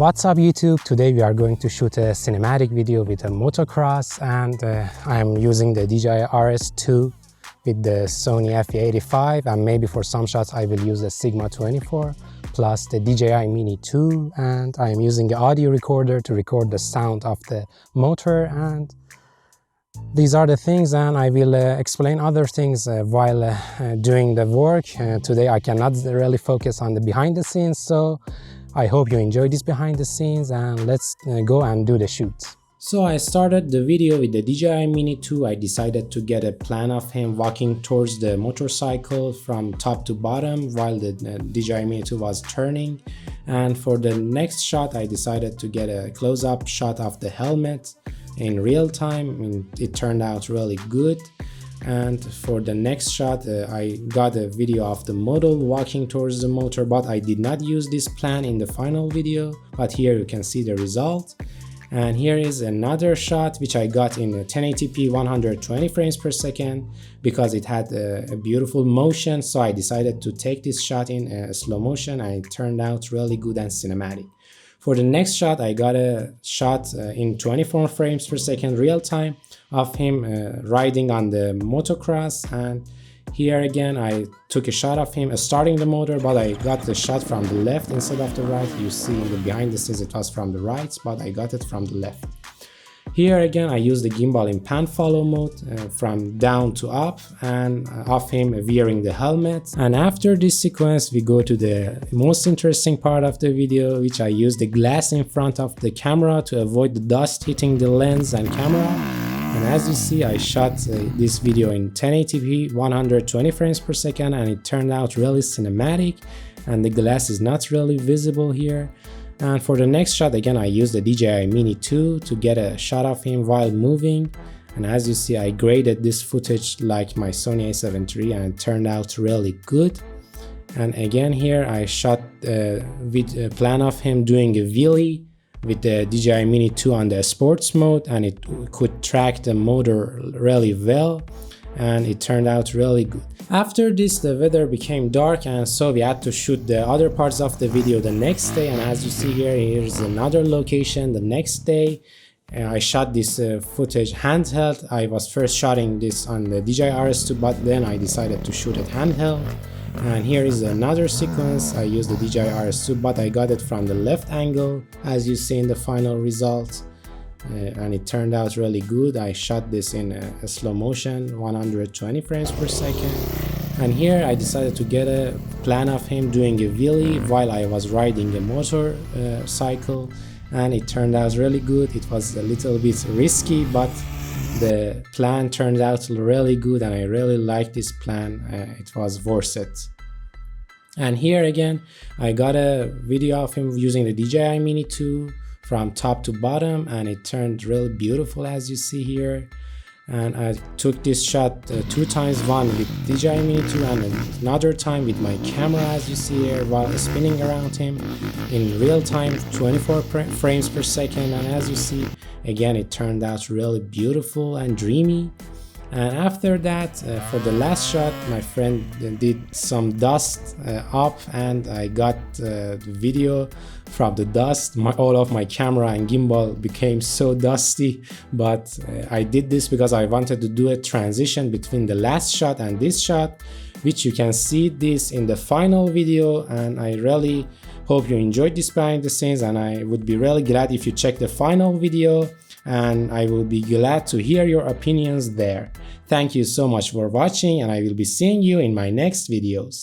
What's up YouTube? Today we are going to shoot a cinematic video with a motocross, and I'm using the DJI RS2 with the Sony FE85, and maybe for some shots I will use the Sigma 24 plus the DJI MINI 2, and I'm using the audio recorder to record the sound of the motor. And these are the things, and I will explain other things while doing the work. Today I cannot really focus on the behind the scenes, so I hope you enjoy this behind the scenes, and let's go and do the shoot. So I started the video with the DJI MINI 2. I decided to get a plan of him walking towards the motorcycle from top to bottom while the DJI MINI 2 was turning. And for the next shot, I decided to get a close-up shot of the helmet in real time. I mean, it turned out really good. And for the next shot, I got a video of the model walking towards the motor, but I did not use this plan in the final video. But here you can see the result. And here is another shot which I got in 1080p 120 frames per second because it had a beautiful motion. So I decided to take this shot in slow motion, and it turned out really good and cinematic. For the next shot, I got a shot in 24 frames per second real time of him riding on the motocross. And here again, I took a shot of him starting the motor, but I got the shot from the left instead of the right. You see in the behind the scenes it was from the right, but I got it from the left. Here again, I used the gimbal in pan follow mode from down to up, and of him wearing the helmet. And after this sequence, we go to the most interesting part of the video, which I used the glass in front of the camera to avoid the dust hitting the lens and camera. And as you see, I shot this video in 1080p 120 frames per second, and it turned out really cinematic, and the glass is not really visible here. And for the next shot, again, I used the DJI MINI 2 to get a shot of him while moving. And as you see, I graded this footage like my Sony a7 III, and it turned out really good. And again, here I shot with a plan of him doing a wheelie with the DJI MINI 2 on the sports mode, and it could track the motor really well, and it turned out really good. After this, the weather became dark, and so we had to shoot the other parts of the video the next day. And as you see here, here's another location the next day. I shot this footage handheld. I was first shooting this on the DJI RS2, but then I decided to shoot it handheld. And here is another sequence. I used the DJI RS2, but I got it from the left angle, as you see in the final result. And it turned out really good. I shot this in a slow motion 120 frames per second. And here I decided to get a plan of him doing a wheelie while I was riding a motorcycle, and it turned out really good. It was a little bit risky, but the plan turned out really good, and I really liked this plan. It was worth it. And here again, I got a video of him using the DJI MINI 2 from top to bottom, and it turned really beautiful, as you see here. And I took this shot two times, one with DJI MINI 2 and another time with my camera, as you see here, while spinning around him in real time 24 frames per second. And as you see, again, it turned out really beautiful and dreamy. And after that, for the last shot, my friend did some dust up, and I got the video from the dust. All of my camera and gimbal became so dusty, but I did this because I wanted to do a transition between the last shot and this shot, which you can see this in the final video. And I really hope you enjoyed this behind the scenes, and I would be really glad if you check the final video, and I will be glad to hear your opinions there. Thank you so much for watching, and I will be seeing you in my next videos.